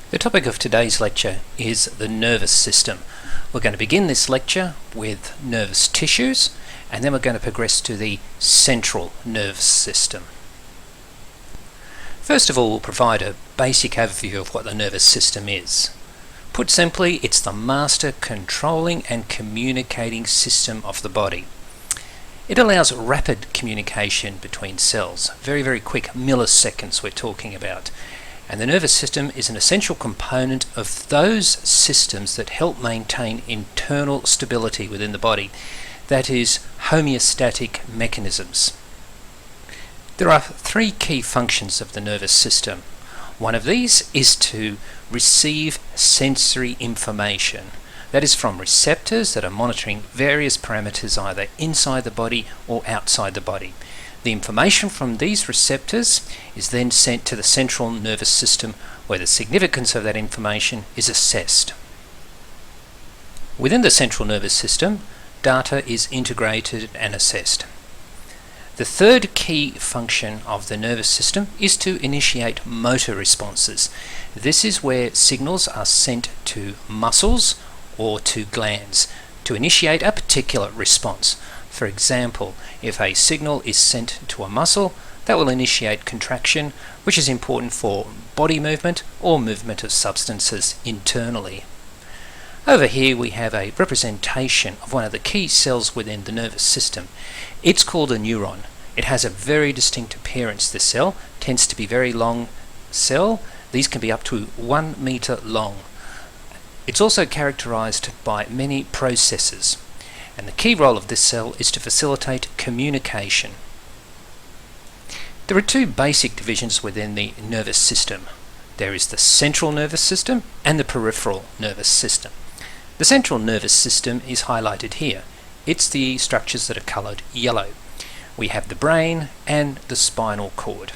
The topic of today's lecture is the nervous system. We're going to begin this lecture with nervous tissues, and then we're going to progress to the central nervous system. First of all, we'll provide a basic overview of what the nervous system is. Put simply, it's the master controlling and communicating system of the body. It allows rapid communication between cells, very quick milliseconds we're talking about. And the nervous system is an essential component of those systems that help maintain internal stability within the body, that is, homeostatic mechanisms. There are three key functions of the nervous system. One of these is to receive sensory information. That is from receptors that are monitoring various parameters either inside the body or outside the body. The information from these receptors is then sent to the central nervous system, where the significance of that information is assessed. Within the central nervous system, data is integrated and assessed. The third key function of the nervous system is to initiate motor responses. This is where signals are sent to muscles or to glands to initiate a particular response. For example, if a signal is sent to a muscle, that will initiate contraction, which is important for body movement or movement of substances internally. Over here we have a representation of one of the key cells within the nervous system. It's called a neuron. It has a very distinct appearance. This cell tends to be a very long cell. These can be up to 1 meter long. It's also characterized by many processes. And the key role of this cell is to facilitate communication. There are two basic divisions within the nervous system. There is the central nervous system and the peripheral nervous system. The central nervous system is highlighted here. It's the structures that are coloured yellow. We have the brain and the spinal cord.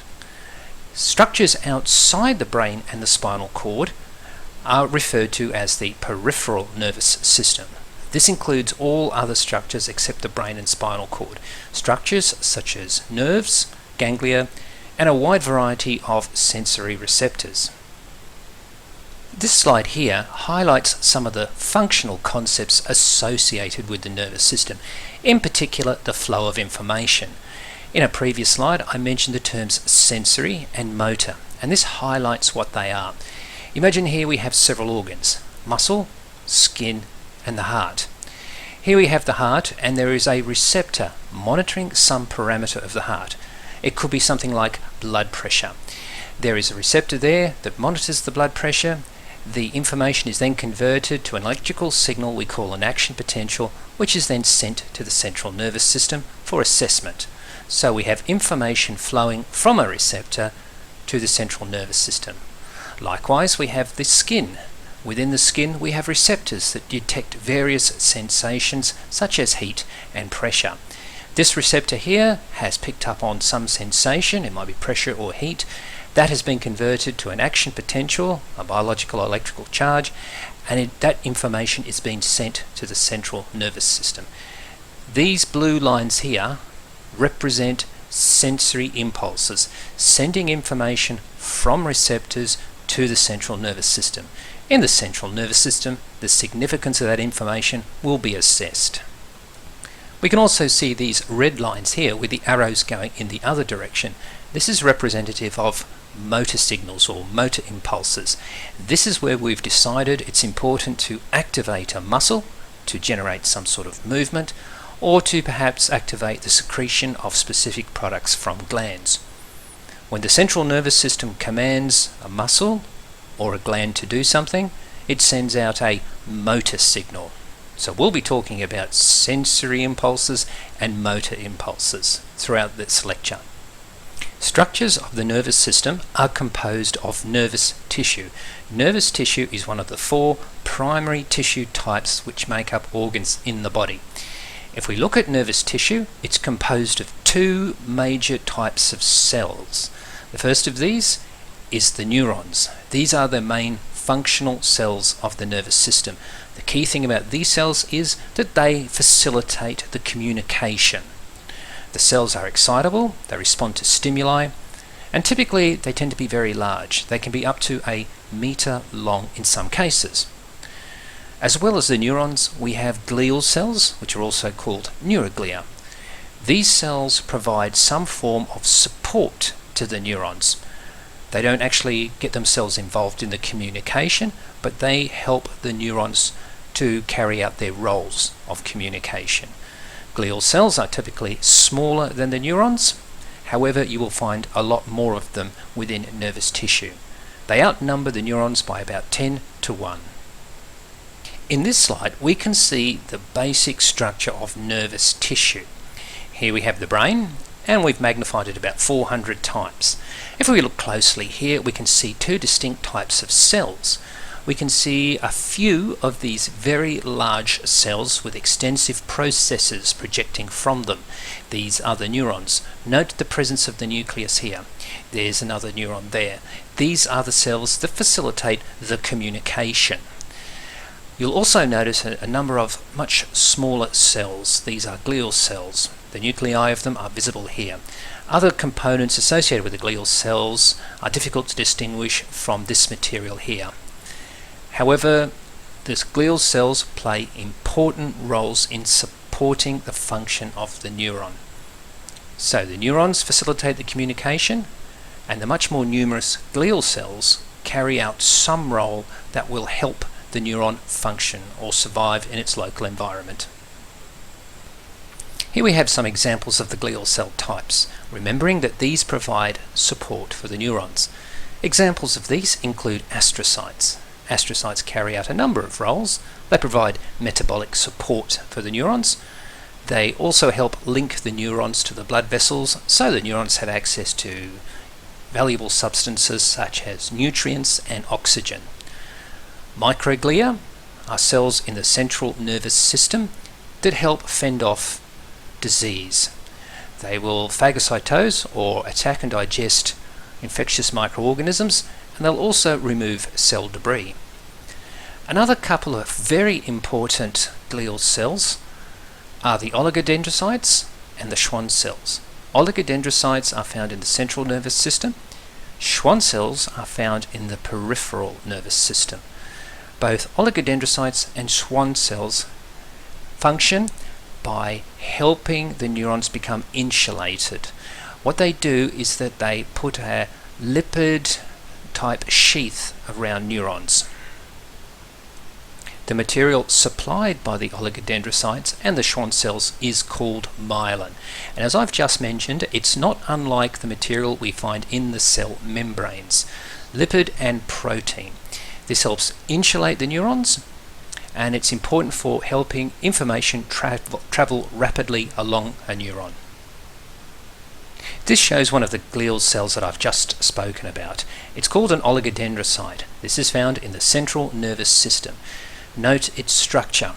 Structures outside the brain and the spinal cord are referred to as the peripheral nervous system. This includes all other structures except the brain and spinal cord. Structures such as nerves, ganglia, and a wide variety of sensory receptors. This slide here highlights some of the functional concepts associated with the nervous system, in particular the flow of information. In a previous slide I mentioned the terms sensory and motor, and this highlights what they are. Imagine here we have several organs: muscle, skin, and the heart. Here we have the heart, and there is a receptor monitoring some parameter of the heart. It could be something like blood pressure. There is a receptor there that monitors the blood pressure. The information is then converted to an electrical signal we call an action potential, which is then sent to the central nervous system for assessment. So we have information flowing from a receptor to the central nervous system. Likewise, we have the skin. Within the skin we have receptors that detect various sensations such as heat and pressure. This receptor here has picked up on some sensation, it might be pressure or heat, that has been converted to an action potential, a biological or electrical charge, and that information is being sent to the central nervous system. These blue lines here represent sensory impulses, sending information from receptors to the central nervous system. In the central nervous system, the significance of that information will be assessed. We can also see these red lines here with the arrows going in the other direction. This is representative of motor signals or motor impulses. This is where we've decided it's important to activate a muscle to generate some sort of movement, or to perhaps activate the secretion of specific products from glands. When the central nervous system commands a muscle or a gland to do something, it sends out a motor signal. So we'll be talking about sensory impulses and motor impulses throughout this lecture. Structures of the nervous system are composed of nervous tissue. Nervous tissue is one of the 4 primary tissue types which make up organs in the body. If we look at nervous tissue, it's composed of 2 major types of cells. The first of these is the neurons. These are the main functional cells of the nervous system. The key thing about these cells is that they facilitate the communication. The cells are excitable, they respond to stimuli, And typically they tend to be very large. They can be up to a metre long in some cases. As well as the neurons, we have glial cells, which are also called neuroglia. These cells provide some form of support to the neurons. They don't actually get themselves involved in the communication, but they help the neurons to carry out their roles of communication. Glial cells are typically smaller than the neurons. However, you will find a lot more of them within nervous tissue. They outnumber the neurons by about 10 to 1. In this slide, we can see the basic structure of nervous tissue. Here we have the brain, and we've magnified it about 400 times. If we look closely here, we can see two distinct types of cells. We can see a few of these very large cells with extensive processes projecting from them. These are the neurons. Note the presence of the nucleus here. There's another neuron there. These are the cells that facilitate the communication. You'll also notice a number of much smaller cells. These are glial cells. The nuclei of them are visible here. Other components associated with the glial cells are difficult to distinguish from this material here. However, these glial cells play important roles in supporting the function of the neuron. So the neurons facilitate the communication, and the much more numerous glial cells carry out some role that will help the neuron function or survive in its local environment. Here we have some examples of the glial cell types, remembering that these provide support for the neurons. Examples of these include astrocytes. Astrocytes carry out a number of roles. They provide metabolic support for the neurons. They also help link the neurons to the blood vessels so the neurons have access to valuable substances such as nutrients and oxygen. Microglia are cells in the central nervous system that help fend off disease. They will phagocytose or attack and digest infectious microorganisms, and they'll also remove cell debris. Another couple of very important glial cells are the oligodendrocytes and the Schwann cells. Oligodendrocytes are found in the central nervous system. Schwann cells are found in the peripheral nervous system. Both oligodendrocytes and Schwann cells function by helping the neurons become insulated. What they do is that they put a lipid type sheath around neurons. The material supplied by the oligodendrocytes and the Schwann cells is called myelin. And as I've just mentioned, it's not unlike the material we find in the cell membranes, lipid and protein. This helps insulate the neurons, and it's important for helping information travel rapidly along a neuron. This shows one of the glial cells that I've just spoken about. It's called an oligodendrocyte. This is found in the central nervous system. Note its structure.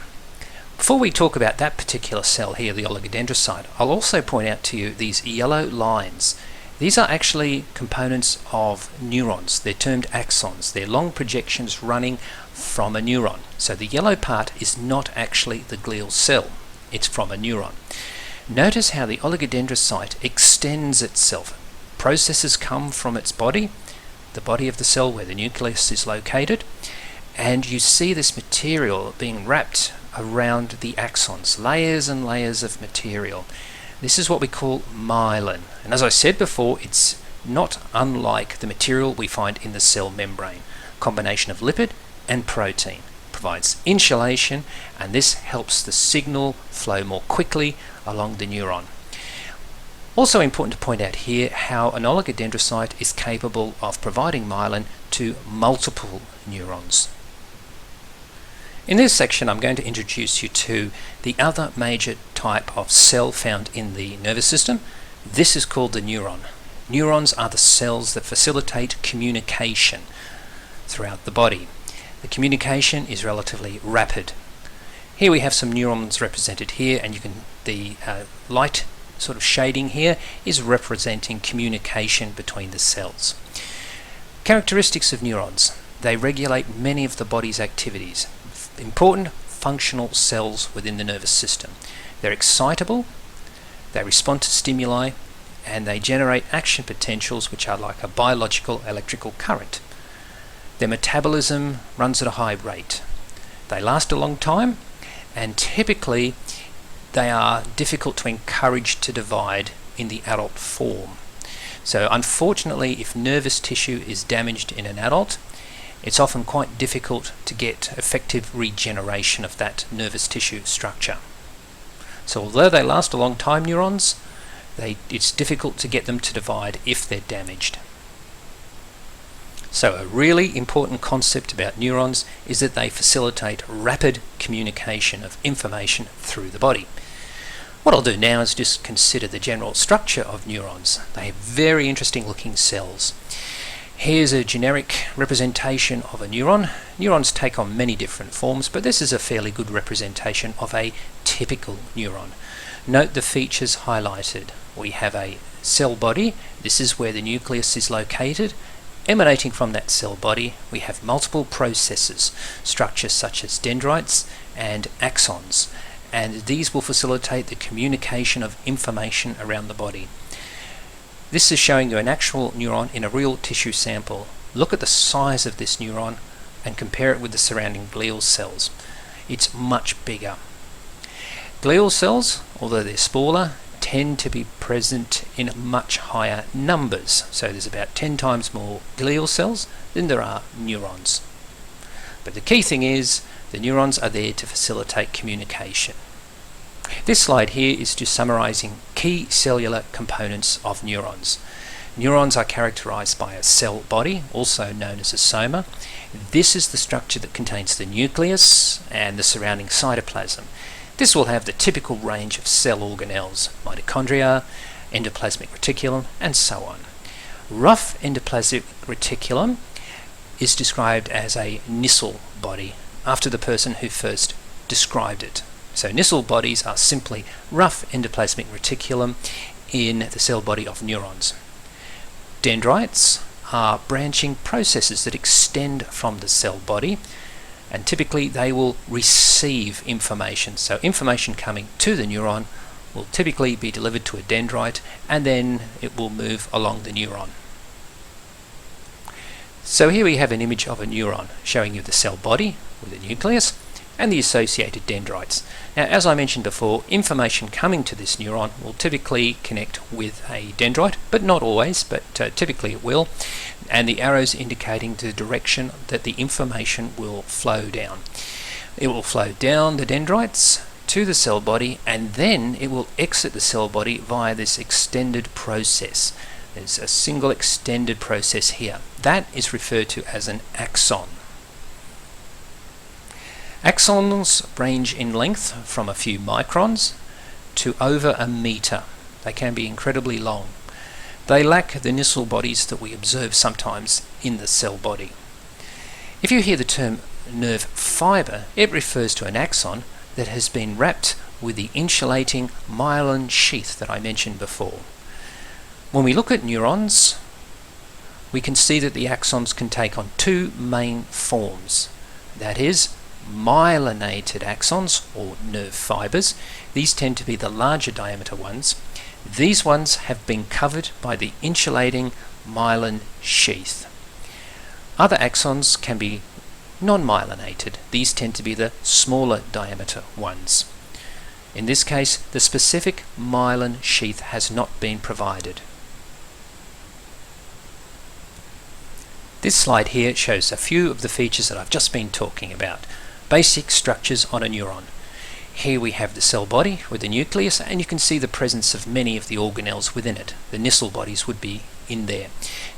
Before we talk about that particular cell here, the oligodendrocyte, I'll also point out to you these yellow lines. These are actually components of neurons. They're termed axons. They're long projections running from a neuron. So the yellow part is not actually the glial cell. It's from a neuron. Notice how the oligodendrocyte extends itself. Processes come from its body, the body of the cell where the nucleus is located, and you see this material being wrapped around the axons, layers and layers of material. This is what we call myelin. And as I said before, it's not unlike the material we find in the cell membrane. Combination of lipid and protein provides insulation, and this helps the signal flow more quickly along the neuron. Also important to point out here how an oligodendrocyte is capable of providing myelin to multiple neurons. In this section, I'm going to introduce you to the other major type of cell found in the nervous system. This is called the neuron. Neurons are the cells that facilitate communication throughout the body. The communication is relatively rapid. Here we have some neurons represented here, and the light sort of shading here is representing communication between the cells. Characteristics of neurons. They regulate many of the body's activities. Important functional cells within the nervous system. They're excitable, they respond to stimuli, and they generate action potentials which are like a biological electrical current. Their metabolism runs at a high rate. They last a long time, and typically they are difficult to encourage to divide in the adult form. So unfortunately, if nervous tissue is damaged in an adult, it's often quite difficult to get effective regeneration of that nervous tissue structure. So although they last a long time, neurons, it's difficult to get them to divide if they're damaged. So a really important concept about neurons is that they facilitate rapid communication of information through the body. What I'll do now is just consider the general structure of neurons. They have very interesting looking cells. Here's a generic representation of a neuron. Neurons take on many different forms, but this is a fairly good representation of a typical neuron. Note the features highlighted. We have a cell body. This is where the nucleus is located. Emanating from that cell body, we have multiple processes, structures such as dendrites and axons, and these will facilitate the communication of information around the body. This is showing you an actual neuron in a real tissue sample. Look at the size of this neuron and compare it with the surrounding glial cells. It's much bigger. Glial cells, although they're smaller, tend to be present in much higher numbers. So there's about 10 times more glial cells than there are neurons. But the key thing is the neurons are there to facilitate communication. This slide here is just summarizing key cellular components of neurons. Neurons are characterized by a cell body, also known as a soma. This is the structure that contains the nucleus and the surrounding cytoplasm. This will have the typical range of cell organelles, mitochondria, endoplasmic reticulum, and so on. Rough endoplasmic reticulum is described as a Nissl body, after the person who first described it. So Nissl bodies are simply rough endoplasmic reticulum in the cell body of neurons. Dendrites are branching processes that extend from the cell body, and typically they will receive information. So information coming to the neuron will typically be delivered to a dendrite, and then it will move along the neuron. So here we have an image of a neuron showing you the cell body with the nucleus and the associated dendrites. Now, as I mentioned before, information coming to this neuron will typically connect with a dendrite, but not always, but typically it will, and the arrows indicating the direction that the information will flow down. It will flow down the dendrites to the cell body, and then it will exit the cell body via this extended process. There's a single extended process here. That is referred to as an axon. Axons range in length from a few microns to over a meter. They can be incredibly long. They lack the Nissl bodies that we observe sometimes in the cell body. If you hear the term nerve fibre, it refers to an axon that has been wrapped with the insulating myelin sheath that I mentioned before. When we look at neurons, we can see that the axons can take on two main forms. That is, myelinated axons, or nerve fibres. These tend to be the larger diameter ones. These ones have been covered by the insulating myelin sheath. Other axons can be non-myelinated. These tend to be the smaller diameter ones. In this case, the specific myelin sheath has not been provided. This slide here shows a few of the features that I've just been talking about. Basic structures on a neuron. Here we have the cell body with the nucleus, and you can see the presence of many of the organelles within it. The Nissl bodies would be in there.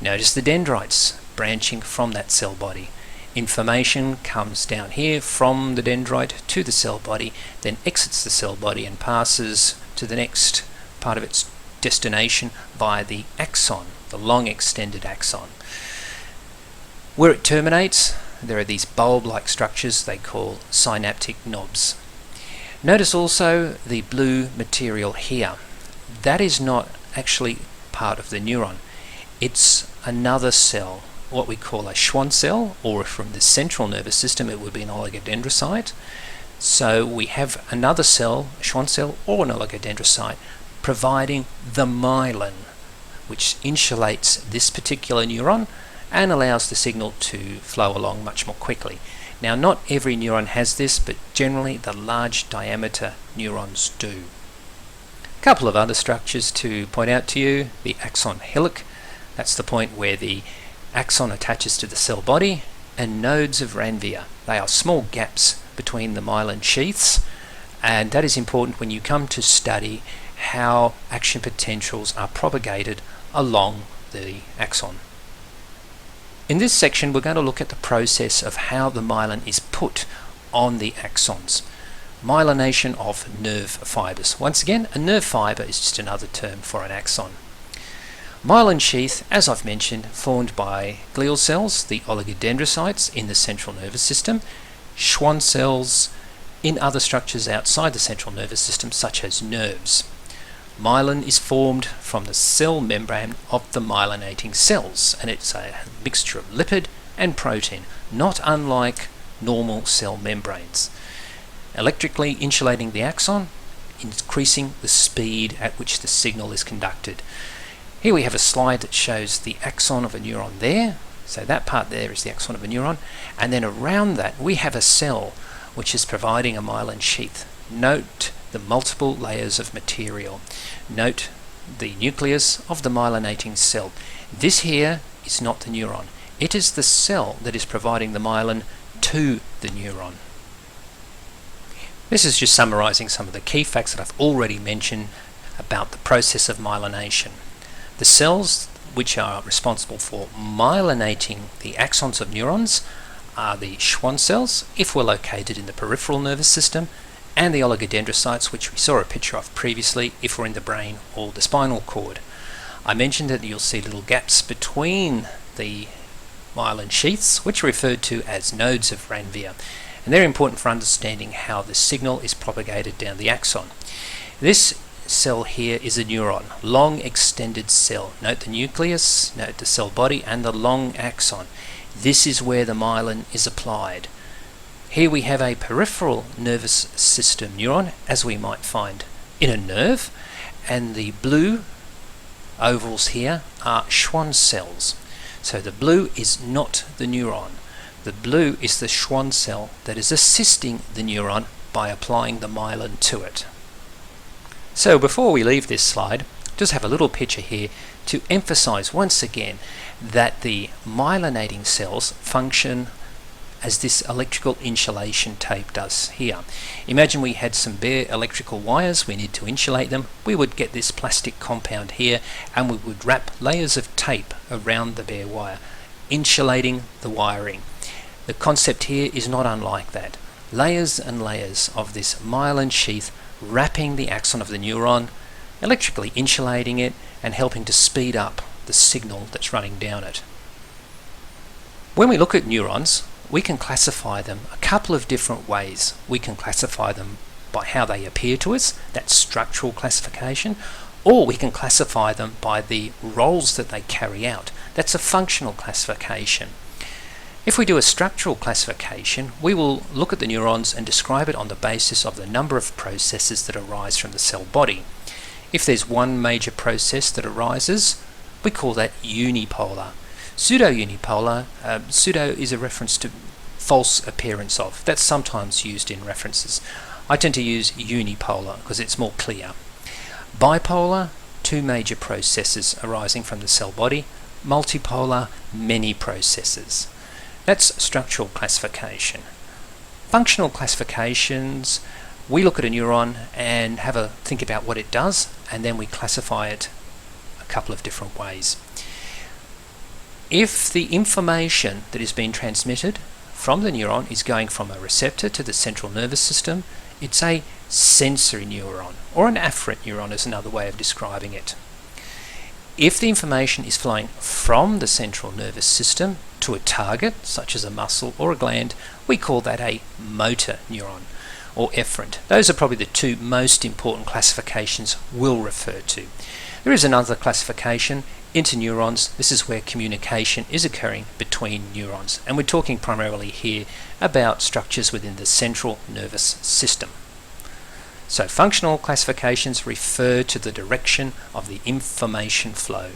Notice the dendrites branching from that cell body. Information comes down here from the dendrite to the cell body, then exits the cell body and passes to the next part of its destination via the axon, the long extended axon. Where it terminates, there are these bulb-like structures they call synaptic knobs. Notice also the blue material here. That is not actually part of the neuron. It's another cell, what we call a Schwann cell, or from the central nervous system it would be an oligodendrocyte. So we have another cell, a Schwann cell or an oligodendrocyte, providing the myelin, which insulates this particular neuron and allows the signal to flow along much more quickly. Now, not every neuron has this, but generally the large diameter neurons do. A couple of other structures to point out to you: the axon hillock, that's the point where the axon attaches to the cell body, and nodes of Ranvier. They are small gaps between the myelin sheaths, and that is important when you come to study how action potentials are propagated along the axon. In this section, we're going to look at the process of how the myelin is put on the axons. Myelination of nerve fibers. Once again, a nerve fiber is just another term for an axon. Myelin sheath, as I've mentioned, formed by glial cells, the oligodendrocytes in the central nervous system, Schwann cells in other structures outside the central nervous system, such as nerves. Myelin is formed from the cell membrane of the myelinating cells, and it's a mixture of lipid and protein, not unlike normal cell membranes. Electrically insulating the axon, increasing the speed at which the signal is conducted. Here we have a slide that shows the axon of a neuron there, so that part there is the axon of a neuron, and then around that we have a cell which is providing a myelin sheath. Note the multiple layers of material. Note the nucleus of the myelinating cell. This here is not the neuron. It is the cell that is providing the myelin to the neuron. This is just summarizing some of the key facts that I've already mentioned about the process of myelination. The cells which are responsible for myelinating the axons of neurons are the Schwann cells, if we're located in the peripheral nervous system, and the oligodendrocytes, which we saw a picture of previously, if we're in the brain or the spinal cord. I mentioned that you'll see little gaps between the myelin sheaths, which are referred to as nodes of Ranvier, and they're important for understanding how the signal is propagated down the axon. This cell here is a neuron, long extended cell. Note the nucleus, note the cell body, and the long axon. This is where the myelin is applied. Here we have a peripheral nervous system neuron, as we might find in a nerve, and the blue ovals here are Schwann cells. So the blue is not the neuron. The blue is the Schwann cell that is assisting the neuron by applying the myelin to it. So before we leave this slide, just have a little picture here to emphasize once again that the myelinating cells function as this electrical insulation tape does here. Imagine we had some bare electrical wires, we need to insulate them. We would get this plastic compound here and we would wrap layers of tape around the bare wire, insulating the wiring. The concept here is not unlike that. Layers and layers of this myelin sheath wrapping the axon of the neuron, electrically insulating it and helping to speed up the signal that's running down it. When we look at neurons, we can classify them a couple of different ways. We can classify them by how they appear to us, that's structural classification, or we can classify them by the roles that they carry out. That's a functional classification. If we do a structural classification, we will look at the neurons and describe it on the basis of the number of processes that arise from the cell body. If there's one major process that arises, we call that unipolar. Pseudo-unipolar, pseudo is a reference to false appearance of. That's sometimes used in references. I tend to use unipolar because it's more clear. Bipolar, two major processes arising from the cell body. Multipolar, many processes. That's structural classification. Functional classifications, we look at a neuron and have a think about what it does, and then we classify it a couple of different ways. If the information that is being transmitted from the neuron is going from a receptor to the central nervous system, it's a sensory neuron, or an afferent neuron is another way of describing it. If the information is flowing from the central nervous system to a target, such as a muscle or a gland, we call that a motor neuron, or efferent. Those are probably the two most important classifications we'll refer to. There is another classification, interneurons. This is where communication is occurring between neurons, and we're talking primarily here about structures within the central nervous system. So functional classifications refer to the direction of the information flow.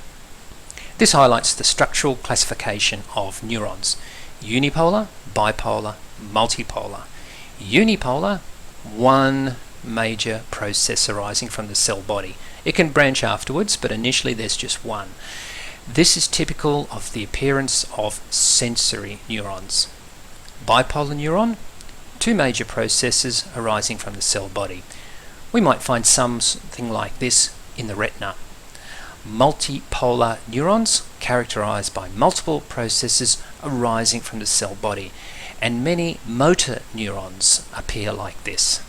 This highlights the structural classification of neurons: unipolar, bipolar, multipolar. Unipolar, one major process arising from the cell body. It can branch afterwards, but initially there's just one. This is typical of the appearance of sensory neurons. Bipolar neuron, two major processes arising from the cell body. We might find something like this in the retina. Multipolar neurons, characterized by multiple processes arising from the cell body, and many motor neurons appear like this.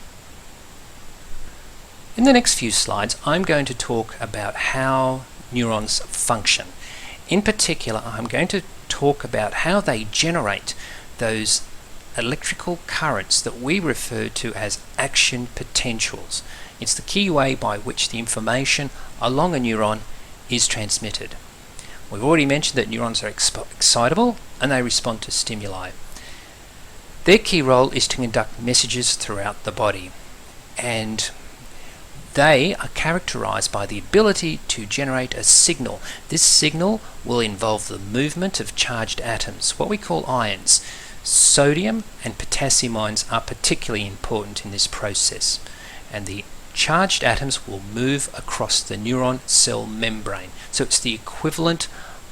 In the next few slides, I'm going to talk about how neurons function. In particular, I'm going to talk about how they generate those electrical currents that we refer to as action potentials. It's the key way by which the information along a neuron is transmitted. We've already mentioned that neurons are excitable and they respond to stimuli. Their key role is to conduct messages throughout the body, and they are characterized by the ability to generate a signal. This signal will involve the movement of charged atoms, what we call ions. Sodium and potassium ions are particularly important in this process, and the charged atoms will move across the neuron cell membrane. So it's the equivalent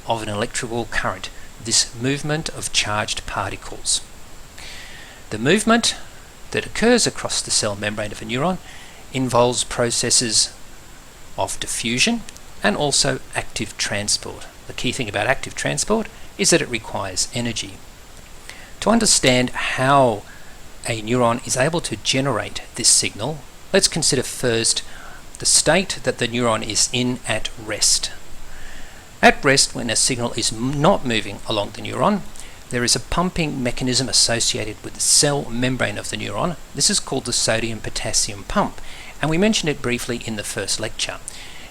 of an electrical current, this movement of charged particles. The movement that occurs across the cell membrane of a neuron involves processes of diffusion and also active transport. The key thing about active transport is that it requires energy. To understand how a neuron is able to generate this signal, let's consider first the state that the neuron is in at rest. At rest, when a signal is not moving along the neuron, there is a pumping mechanism associated with the cell membrane of the neuron. This is called the sodium-potassium pump, and we mentioned it briefly in the first lecture.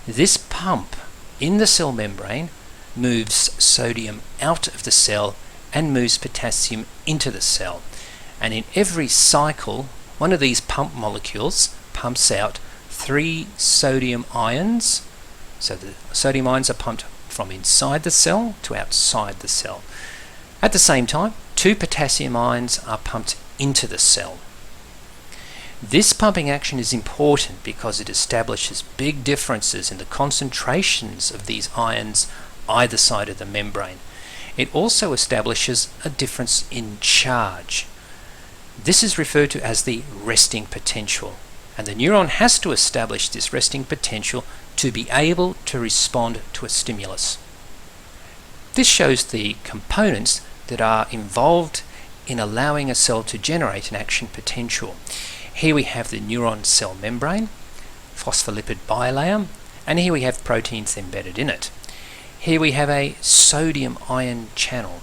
This pump in the cell membrane moves sodium out of the cell and moves potassium into the cell. And in every cycle, one of these pump molecules pumps out 3 sodium ions. So the sodium ions are pumped from inside the cell to outside the cell. At the same time, 2 potassium ions are pumped into the cell. This pumping action is important because it establishes big differences in the concentrations of these ions either side of the membrane. It also establishes a difference in charge. This is referred to as the resting potential, and the neuron has to establish this resting potential to be able to respond to a stimulus. This shows the components that are involved in allowing a cell to generate an action potential. Here we have the neuron cell membrane, phospholipid bilayer, and here we have proteins embedded in it. Here we have a sodium ion channel.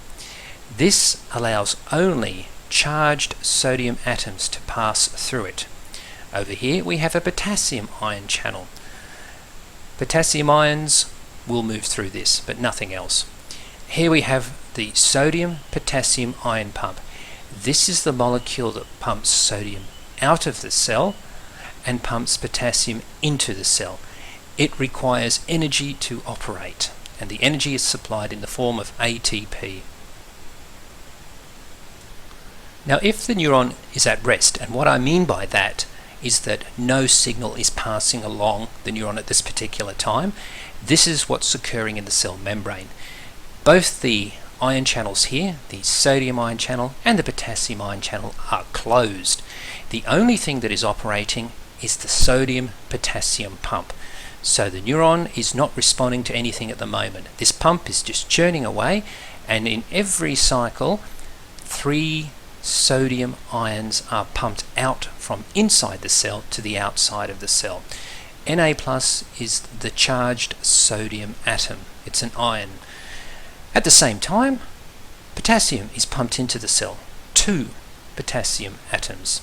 This allows only charged sodium atoms to pass through it. Over here we have a potassium ion channel. Potassium ions will move through this, but nothing else. Here we have the sodium-potassium ion pump. This is the molecule that pumps sodium out of the cell and pumps potassium into the cell. It requires energy to operate, and the energy is supplied in the form of ATP. Now, if the neuron is at rest, and what I mean by that is that no signal is passing along the neuron at this particular time, this is what's occurring in the cell membrane. Both the ion channels here, the sodium ion channel and the potassium ion channel, are closed. The only thing that is operating is the sodium-potassium pump. So the neuron is not responding to anything at the moment. This pump is just churning away, and in every cycle 3 sodium ions are pumped out from inside the cell to the outside of the cell. Na+ is the charged sodium atom. It's an ion. At the same time, potassium is pumped into the cell, 2 potassium atoms.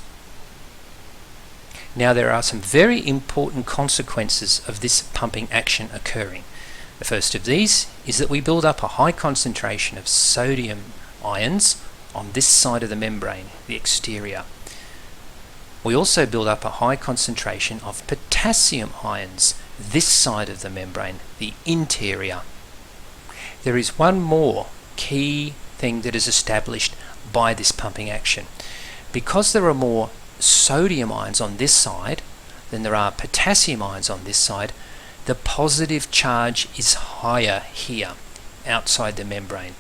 Now, there are some very important consequences of this pumping action occurring. The first of these is that we build up a high concentration of sodium ions on this side of the membrane, the exterior. We also build up a high concentration of potassium ions this side of the membrane, the interior. there is one more key thing that is established by this pumping action. Because there are more sodium ions on this side than there are potassium ions on this side, the positive charge is higher here outside the membrane.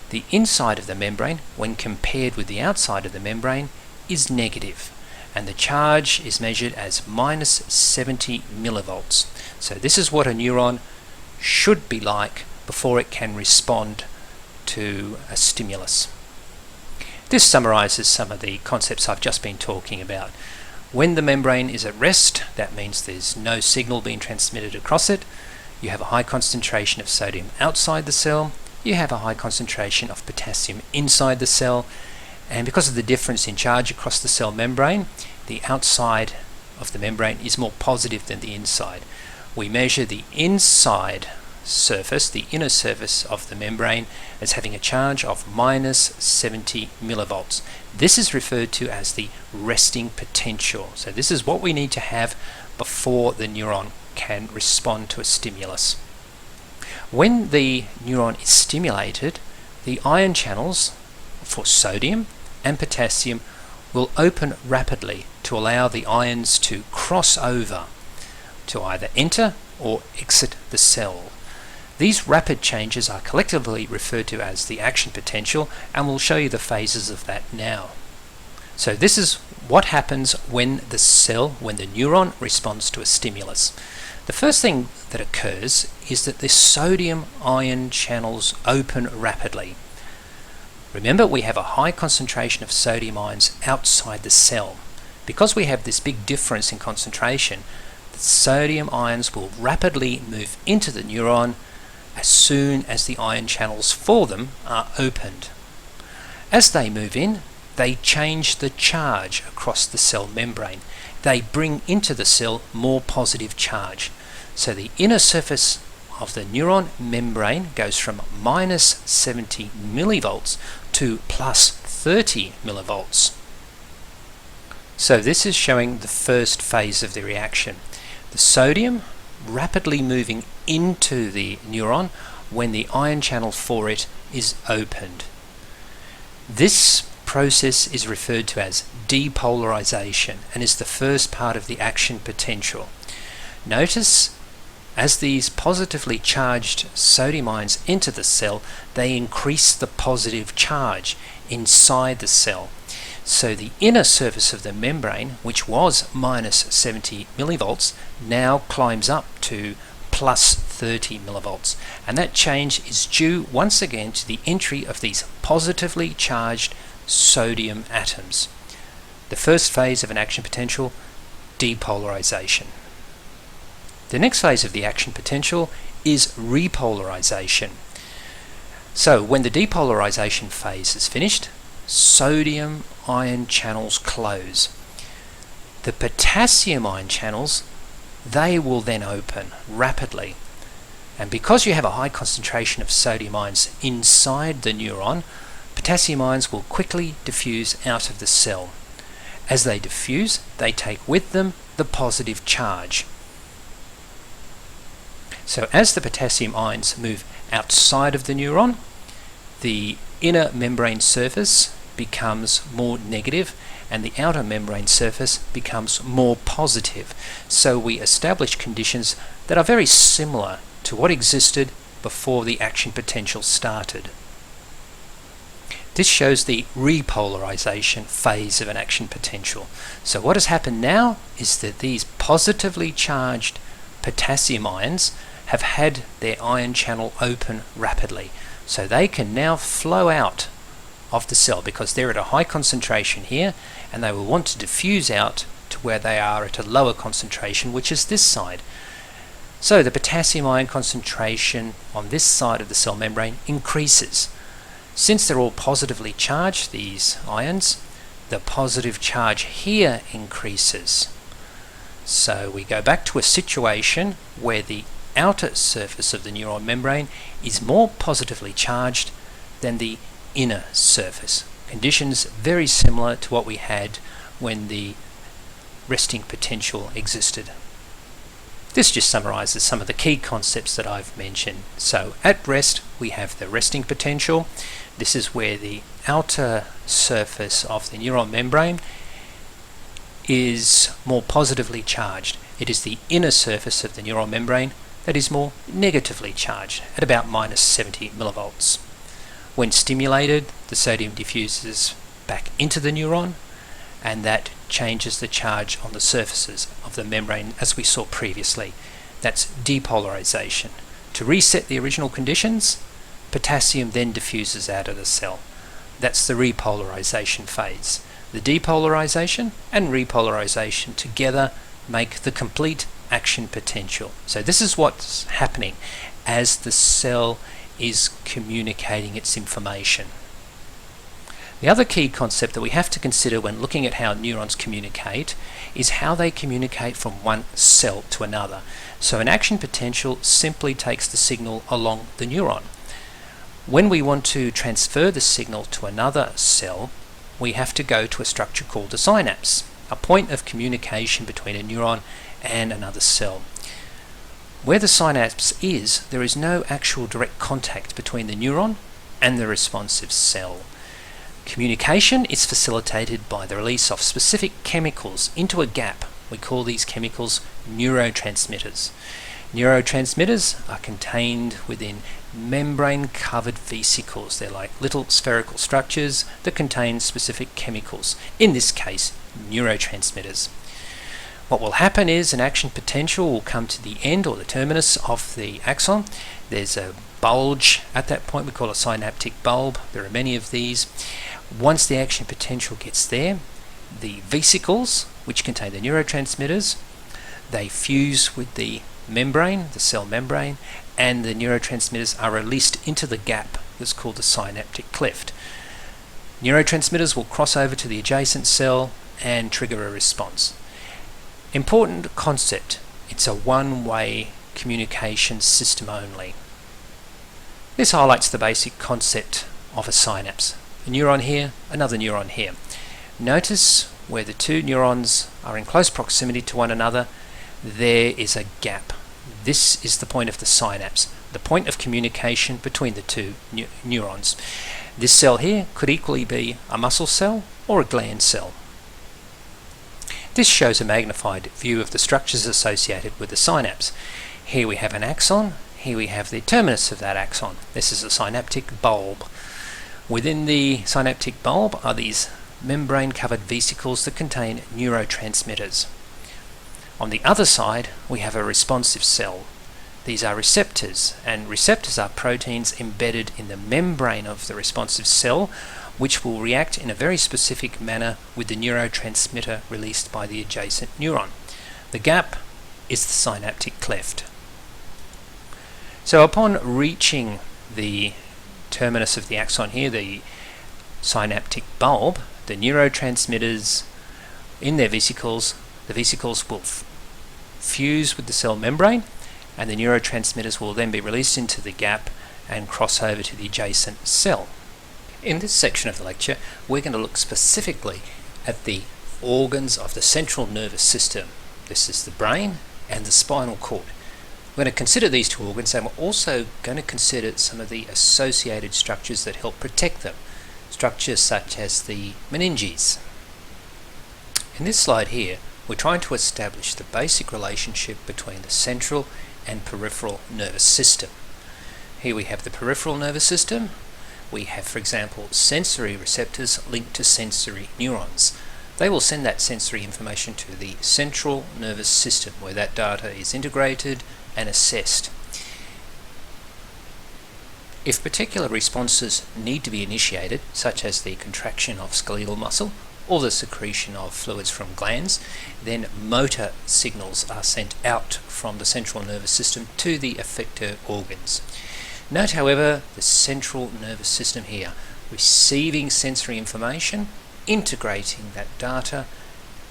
The inside of the membrane, when compared with the outside of the membrane, is negative, and the charge is measured as minus 70 millivolts. So this is what a neuron should be like before it can respond to a stimulus. This summarizes some of the concepts I've just been talking about. When the membrane is at rest, that means there's no signal being transmitted across it. You have a high concentration of sodium outside the cell. You have a high concentration of potassium inside the cell. And because of the difference in charge across the cell membrane, the outside of the membrane is more positive than the inside. We measure the inside surface, the inner surface of the membrane, as having a charge of minus 70 millivolts. This is referred to as the resting potential. So this is what we need to have before the neuron can respond to a stimulus. When the neuron is stimulated, the ion channels for sodium and potassium will open rapidly to allow the ions to cross over to either enter or exit the cell. These rapid changes are collectively referred to as the action potential, and we'll show you the phases of that now. So this is what happens when the neuron responds to a stimulus. The first thing that occurs is that the sodium ion channels open rapidly. Remember, we have a high concentration of sodium ions outside the cell. Because we have this big difference in concentration, the sodium ions will rapidly move into the neuron as soon as the ion channels for them are opened. As they move in, they change the charge across the cell membrane. They bring into the cell more positive charge. So the inner surface of the neuron membrane goes from minus 70 millivolts to plus 30 millivolts. So this is showing the first phase of the reaction. The sodium rapidly moving into the neuron when the ion channel for it is opened. This process is referred to as depolarization and is the first part of the action potential. Notice as these positively charged sodium ions enter the cell, they increase the positive charge inside the cell. So the inner surface of the membrane, which was minus 70 millivolts, now climbs up to plus 30 millivolts. And that change is due once again to the entry of these positively charged sodium atoms. The first phase of an action potential, depolarization. The next phase of the action potential is repolarization. So when the depolarization phase is finished, sodium ion channels close. The potassium ion channels, they will then open rapidly. And because you have a high concentration of sodium ions inside the neuron, potassium ions will quickly diffuse out of the cell. As they diffuse, they take with them the positive charge. So as the potassium ions move outside of the neuron, the inner membrane surface becomes more negative and the outer membrane surface becomes more positive. So we establish conditions that are very similar to what existed before the action potential started. This shows the repolarization phase of an action potential. So what has happened now is that these positively charged potassium ions have had their ion channel open rapidly. So they can now flow out of the cell because they're at a high concentration here and they will want to diffuse out to where they are at a lower concentration, which is this side. So the potassium ion concentration on this side of the cell membrane increases. Since they're all positively charged, these ions, the positive charge here increases. So we go back to a situation where the outer surface of the neuron membrane is more positively charged than the inner surface. Conditions very similar to what we had when the resting potential existed. This just summarizes some of the key concepts that I've mentioned. So at rest, we have the resting potential. This is where the outer surface of the neuron membrane is more positively charged. It is the inner surface of the neuron membrane that is more negatively charged at about minus 70 millivolts. When stimulated, the sodium diffuses back into the neuron, and that changes the charge on the surfaces of the membrane as we saw previously. That's depolarization. To reset the original conditions, potassium then diffuses out of the cell. That's the repolarization phase. The depolarization and repolarization together make the complete action potential. So this is what's happening as the cell is communicating its information. The other key concept that we have to consider when looking at how neurons communicate is how they communicate from one cell to another. So an action potential simply takes the signal along the neuron. When we want to transfer the signal to another cell, we have to go to a structure called a synapse, a point of communication between a neuron and another cell. Where the synapse is, there is no actual direct contact between the neuron and the responsive cell. Communication is facilitated by the release of specific chemicals into a gap. We call these chemicals neurotransmitters. Neurotransmitters are contained within membrane-covered vesicles. They're like little spherical structures that contain specific chemicals, in this case, neurotransmitters. What will happen is an action potential will come to the end or the terminus of the axon. There's a bulge at that point, we call a synaptic bulb. There are many of these. Once the action potential gets there, the vesicles, which contain the neurotransmitters, they fuse with the membrane, the cell membrane, and the neurotransmitters are released into the gap that's called the synaptic cleft. Neurotransmitters will cross over to the adjacent cell and trigger a response. Important concept, it's a one-way communication system only. This highlights the basic concept of a synapse. A neuron here, another neuron here. Notice where the two neurons are in close proximity to one another, there is a gap. This is the point of the synapse, the point of communication between the two neurons. This cell here could equally be a muscle cell or a gland cell. This shows a magnified view of the structures associated with the synapse. Here we have an axon, here we have the terminus of that axon. This is a synaptic bulb. Within the synaptic bulb are these membrane-covered vesicles that contain neurotransmitters. On the other side, we have a responsive cell. These are receptors, and receptors are proteins embedded in the membrane of the responsive cell, which will react in a very specific manner with the neurotransmitter released by the adjacent neuron. The gap is the synaptic cleft. So upon reaching the terminus of the axon here, the synaptic bulb, the neurotransmitters in their vesicles, the vesicles will fuse with the cell membrane, and the neurotransmitters will then be released into the gap and cross over to the adjacent cell. In this section of the lecture, we're going to look specifically at the organs of the central nervous system. This is the brain and the spinal cord. We're going to consider these two organs, and we're also going to consider some of the associated structures that help protect them, structures such as the meninges. In this slide here, we're trying to establish the basic relationship between the central and peripheral nervous system. Here we have the peripheral nervous system. We have, for example, sensory receptors linked to sensory neurons. They will send that sensory information to the central nervous system, where that data is integrated and assessed. If particular responses need to be initiated, such as the contraction of skeletal muscle or the secretion of fluids from glands, then motor signals are sent out from the central nervous system to the effector organs. Note, however, the central nervous system here, receiving sensory information, integrating that data,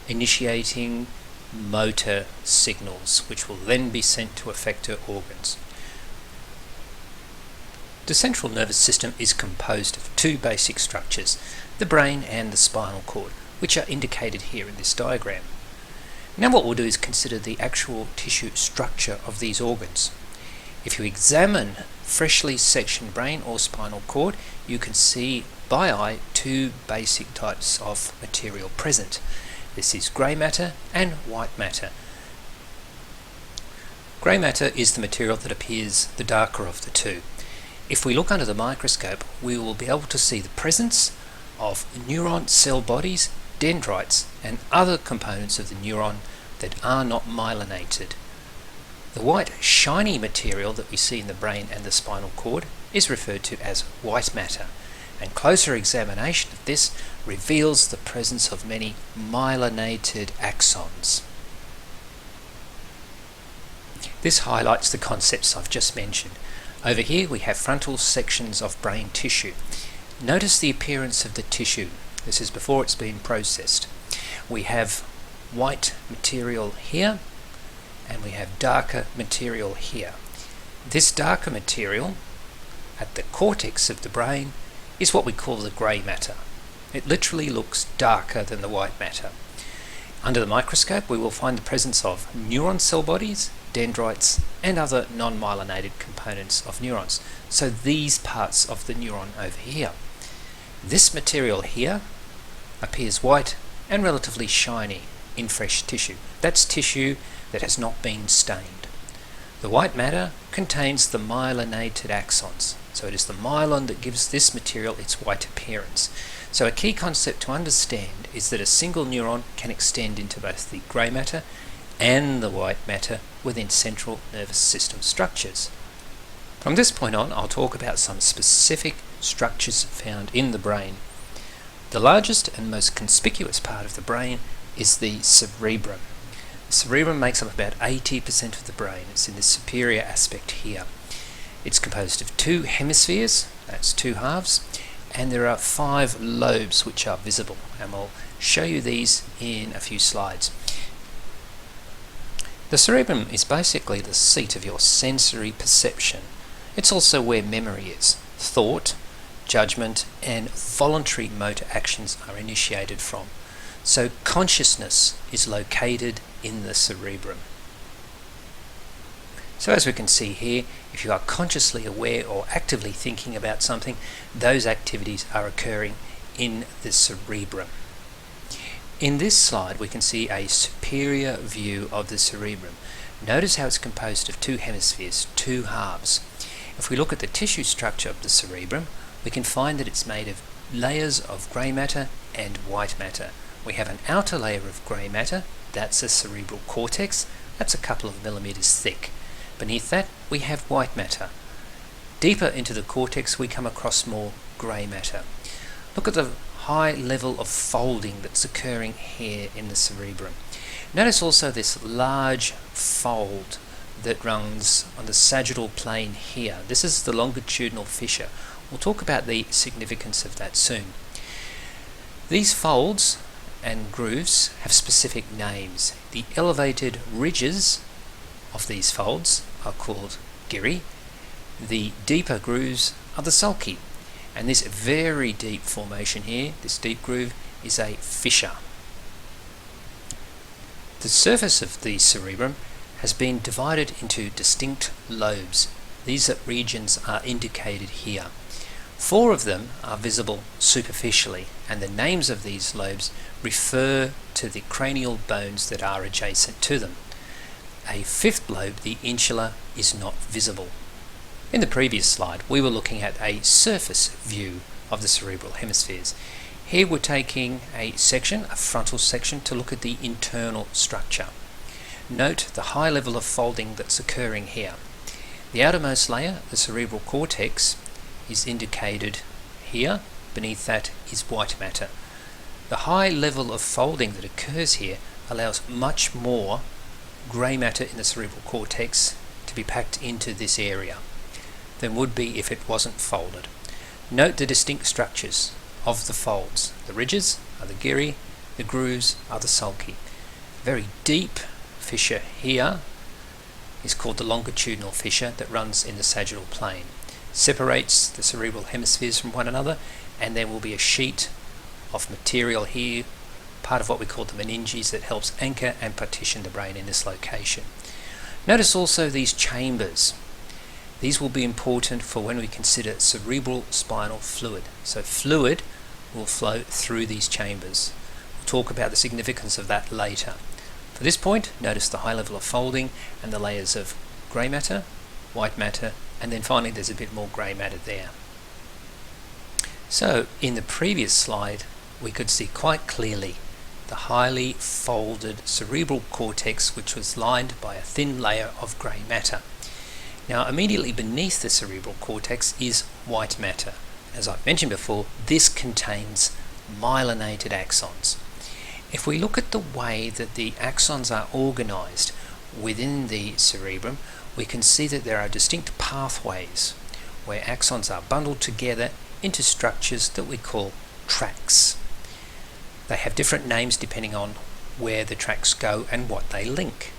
initiating motor signals, which will then be sent to effector organs. The central nervous system is composed of two basic structures, the brain and the spinal cord, which are indicated here in this diagram. Now what we'll do is consider the actual tissue structure of these organs. If you examine freshly sectioned brain or spinal cord, you can see by eye two basic types of material present. This is grey matter and white matter. Grey matter is the material that appears the darker of the two. If we look under the microscope, we will be able to see the presence of neuron cell bodies, dendrites, and other components of the neuron that are not myelinated. The white shiny material that we see in the brain and the spinal cord is referred to as white matter, and closer examination of this reveals the presence of many myelinated axons. This highlights the concepts I've just mentioned. Over here we have frontal sections of brain tissue. Notice the appearance of the tissue. This is before it's been processed. We have white material here, and we have darker material here. This darker material at the cortex of the brain is what we call the grey matter. It literally looks darker than the white matter. Under the microscope we will find the presence of neuron cell bodies, dendrites, and other non-myelinated components of neurons. So these parts of the neuron over here. This material here appears white and relatively shiny in fresh tissue. That's tissue that has not been stained. The white matter contains the myelinated axons. So it is the myelin that gives this material its white appearance. So a key concept to understand is that a single neuron can extend into both the grey matter and the white matter within central nervous system structures. From this point on, I'll talk about some specific structures found in the brain. The largest and most conspicuous part of the brain is the cerebrum. The cerebrum makes up about 80% of the brain. It's in the superior aspect here. It's composed of two hemispheres, that's two halves, and there are 5 lobes which are visible, and we'll show you these in a few slides. The cerebrum is basically the seat of your sensory perception. It's also where memory is. Thought, judgment, and voluntary motor actions are initiated from. So consciousness is located in the cerebrum. So as we can see here, if you are consciously aware or actively thinking about something, those activities are occurring in the cerebrum. In this slide we can see a superior view of the cerebrum. Notice how it's composed of two hemispheres, two halves. If we look at the tissue structure of the cerebrum, we can find that it's made of layers of grey matter and white matter. We have an outer layer of grey matter, that's the cerebral cortex, that's a couple of millimeters thick. Beneath that we have white matter. Deeper into the cortex we come across more grey matter. Look at the high level of folding that's occurring here in the cerebrum. Notice also this large fold that runs on the sagittal plane here. This is the longitudinal fissure. We'll talk about the significance of that soon. These folds and grooves have specific names. The elevated ridges of these folds are called gyri. The deeper grooves are the sulci. And this very deep formation here, this deep groove, is a fissure. The surface of the cerebrum has been divided into distinct lobes. These regions are indicated here. 4 of them are visible superficially, and the names of these lobes refer to the cranial bones that are adjacent to them. A 5th lobe, the insula, is not visible. In the previous slide we were looking at a surface view of the cerebral hemispheres. Here we're taking a section, a frontal section, to look at the internal structure. Note the high level of folding that's occurring here. The outermost layer, the cerebral cortex, is indicated here. Beneath that is white matter. The high level of folding that occurs here allows much more grey matter in the cerebral cortex to be packed into this area than would be if it wasn't folded. Note the distinct structures of the folds. The ridges are the gyri, the grooves are the sulci. Very deep fissure here is called the longitudinal fissure that runs in the sagittal plane. Separates the cerebral hemispheres from one another, and there will be a sheet of material here part of what we call the meninges that helps anchor and partition the brain in this location. Notice also these chambers. These will be important for when we consider cerebral spinal fluid. So fluid will flow through these chambers. We'll talk about the significance of that later. For this point, notice the high level of folding and the layers of grey matter, white matter, and then finally there's a bit more grey matter there. So in the previous slide, we could see quite clearly the highly folded cerebral cortex, which was lined by a thin layer of grey matter. Now immediately beneath the cerebral cortex is white matter. As I've mentioned before, this contains myelinated axons. If we look at the way that the axons are organised within the cerebrum, we can see that there are distinct pathways where axons are bundled together into structures that we call tracks. They have different names depending on where the tracks go and what they link.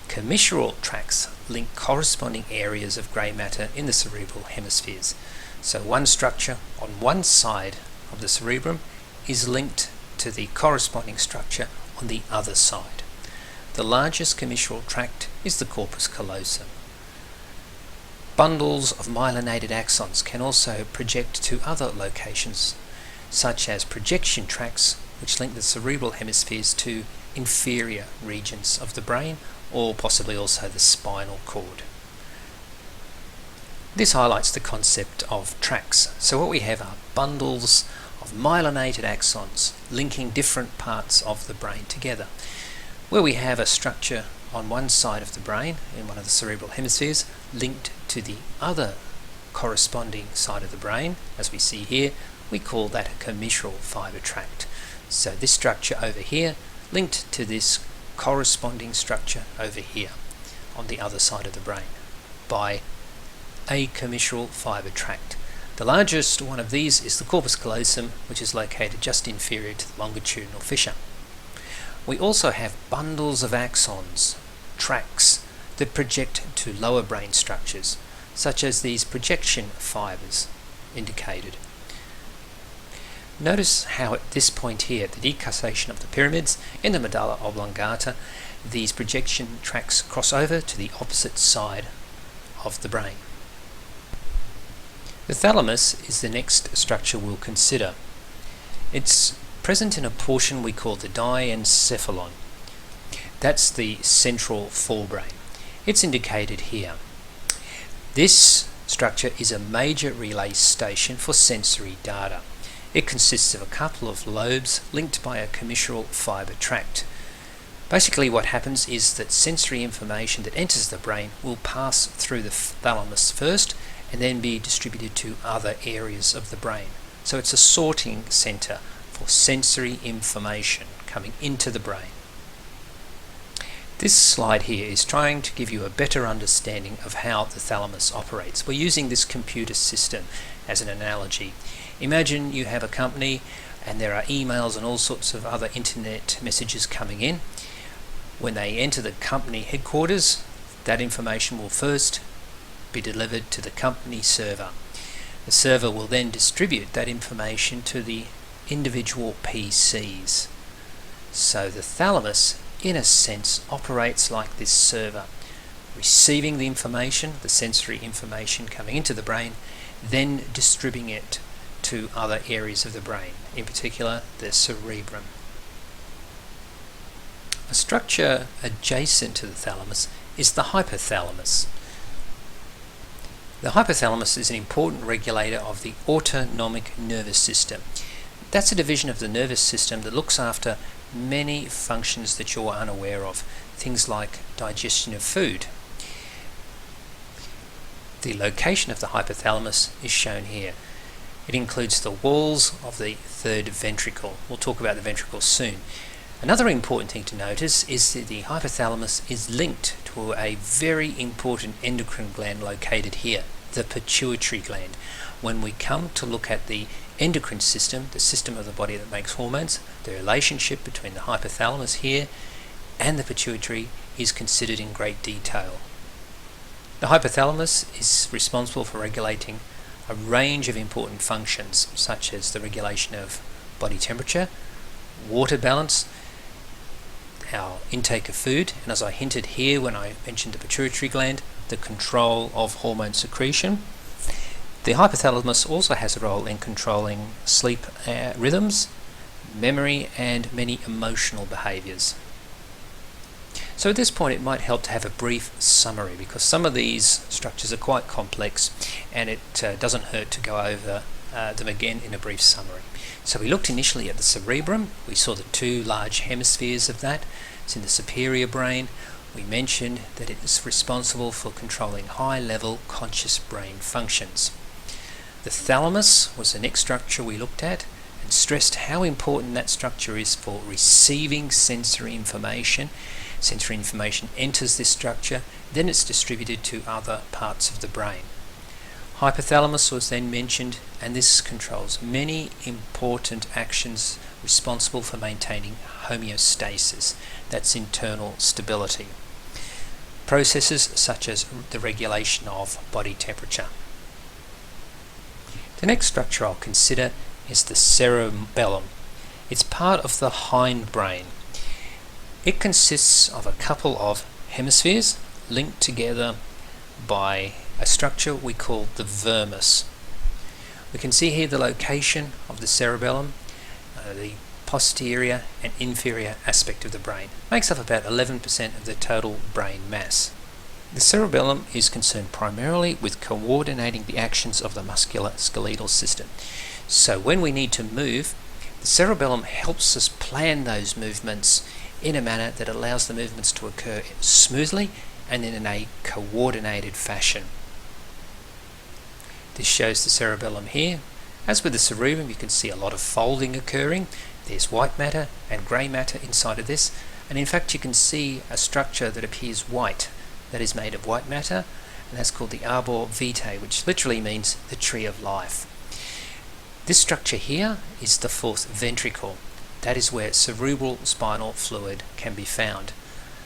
Commissural tracks link corresponding areas of grey matter in the cerebral hemispheres. So one structure on one side of the cerebrum is linked to the corresponding structure on the other side. The largest commissural tract is the corpus callosum. Bundles of myelinated axons can also project to other locations, such as projection tracts which link the cerebral hemispheres to inferior regions of the brain, or possibly also the spinal cord. This highlights the concept of tracks. So what we have are bundles of myelinated axons linking different parts of the brain together. Where we have a structure on one side of the brain, in one of the cerebral hemispheres, linked to the other corresponding side of the brain, as we see here, we call that a commissural fibre tract. So this structure over here linked to this corresponding structure over here on the other side of the brain by a commissural fibre tract. The largest one of these is the corpus callosum, which is located just inferior to the longitudinal fissure. We also have bundles of axons, tracks, that project to lower brain structures, such as these projection fibres indicated. Notice how at this point here, the decussation of the pyramids in the medulla oblongata, these projection tracks cross over to the opposite side of the brain. The thalamus is the next structure we'll consider. It's present in a portion we call the diencephalon. That's the central forebrain. It's indicated here. This structure is a major relay station for sensory data. It consists of a couple of lobes linked by a commissural fibre tract. Basically what happens is that sensory information that enters the brain will pass through the thalamus first and then be distributed to other areas of the brain. So it's a sorting centre for sensory information coming into the brain. This slide here is trying to give you a better understanding of how the thalamus operates. We're using this computer system as an analogy. Imagine you have a company and there are emails and all sorts of other internet messages coming in. When they enter the company headquarters, that information will first be delivered to the company server. The server will then distribute that information to the individual PCs. So the thalamus, in a sense, operates like this server, receiving the information, the sensory information coming into the brain, then distributing it to other areas of the brain, in particular the cerebrum. A structure adjacent to the thalamus is the hypothalamus. The hypothalamus is an important regulator of the autonomic nervous system. That's a division of the nervous system that looks after many functions that you're unaware of, things like digestion of food. The location of the hypothalamus is shown here. It includes the walls of the third ventricle. We'll talk about the ventricle soon. Another important thing to notice is that the hypothalamus is linked to a very important endocrine gland located here, the pituitary gland. When we come to look at the endocrine system, the system of the body that makes hormones, the relationship between the hypothalamus here and the pituitary is considered in great detail. The hypothalamus is responsible for regulating a range of important functions, such as the regulation of body temperature, water balance, our intake of food, and as I hinted here when I mentioned the pituitary gland, the control of hormone secretion. The hypothalamus also has a role in controlling sleep rhythms, memory, and many emotional behaviours. So at this point it might help to have a brief summary, because some of these structures are quite complex and it doesn't hurt to go over them again in a brief summary. So we looked initially at the cerebrum. We saw the two large hemispheres of that. It's in the superior brain. We mentioned that it is responsible for controlling high-level conscious brain functions. The thalamus was the next structure we looked at and stressed how important that structure is for receiving sensory information. Sensory information enters this structure, then it's distributed to other parts of the brain. Hypothalamus was then mentioned, and this controls many important actions responsible for maintaining homeostasis, that's internal stability. Processes such as the regulation of body temperature. The next structure I'll consider is the cerebellum. It's part of the hindbrain. It consists of a couple of hemispheres linked together by a structure we call the vermis. We can see here the location of the cerebellum, the posterior and inferior aspect of the brain. It makes up about 11% of the total brain mass. The cerebellum is concerned primarily with coordinating the actions of the musculoskeletal system. So when we need to move, the cerebellum helps us plan those movements in a manner that allows the movements to occur smoothly and in a coordinated fashion. This shows the cerebellum here. As with the cerebrum, you can see a lot of folding occurring. There's white matter and grey matter inside of this, and in fact you can see a structure that appears white that is made of white matter, and that's called the arbor vitae, which literally means the tree of life. This structure here is the fourth ventricle. That is where cerebral spinal fluid can be found.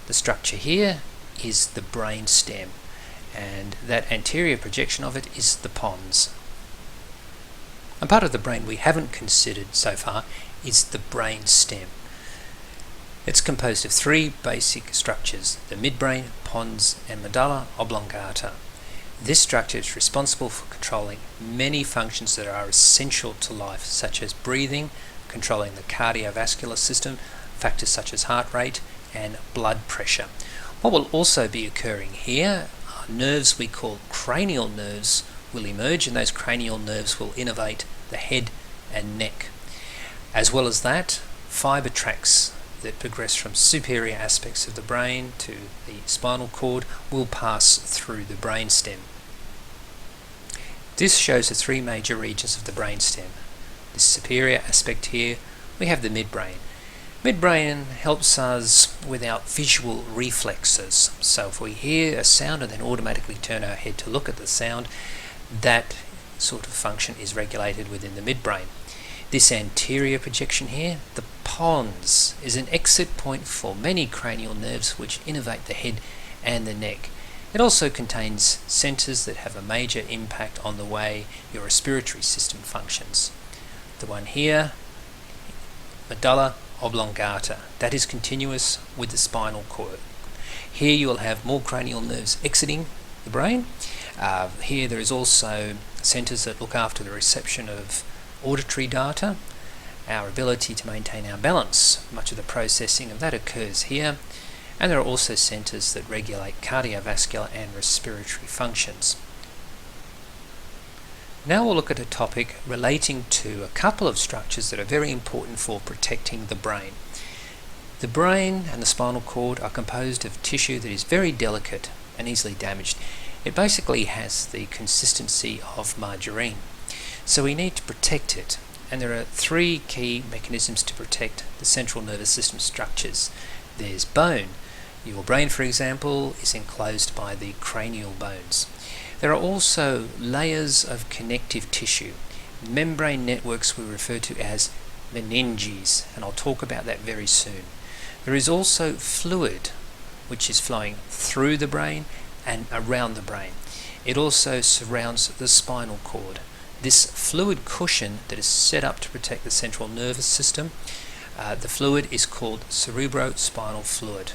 The structure here is the brain stem, and that anterior projection of it is the pons. A part of the brain we haven't considered so far is the brain stem. It's composed of three basic structures: the midbrain, pons, and medulla oblongata. This structure is responsible for controlling many functions that are essential to life, such as breathing, controlling the cardiovascular system, factors such as heart rate and blood pressure. What will also be occurring here are nerves we call cranial nerves will emerge, and those cranial nerves will innervate the head and neck. As well as that, fibre tracts that progress from superior aspects of the brain to the spinal cord will pass through the brainstem. This shows the three major regions of the brainstem. This superior aspect here, we have the midbrain. Midbrain helps us with our visual reflexes. So if we hear a sound and then automatically turn our head to look at the sound, that sort of function is regulated within the midbrain. This anterior projection here, the pons, is an exit point for many cranial nerves which innervate the head and the neck. It also contains centres that have a major impact on the way your respiratory system functions. The one here, medulla oblongata, that is continuous with the spinal cord. Here you will have more cranial nerves exiting the brain. Here there is also centres that look after the reception of auditory data, our ability to maintain our balance. Much of the processing of that occurs here, and there are also centres that regulate cardiovascular and respiratory functions. Now we'll look at a topic relating to a couple of structures that are very important for protecting the brain. The brain and the spinal cord are composed of tissue that is very delicate and easily damaged. It basically has the consistency of margarine. So we need to protect it, and there are three key mechanisms to protect the central nervous system structures. There's bone. Your brain, for example, is enclosed by the cranial bones. There are also layers of connective tissue, membrane networks we refer to as meninges, and I'll talk about that very soon. There is also fluid, which is flowing through the brain and around the brain. It also surrounds the spinal cord. This fluid cushion that is set up to protect the central nervous system The fluid is called cerebrospinal fluid.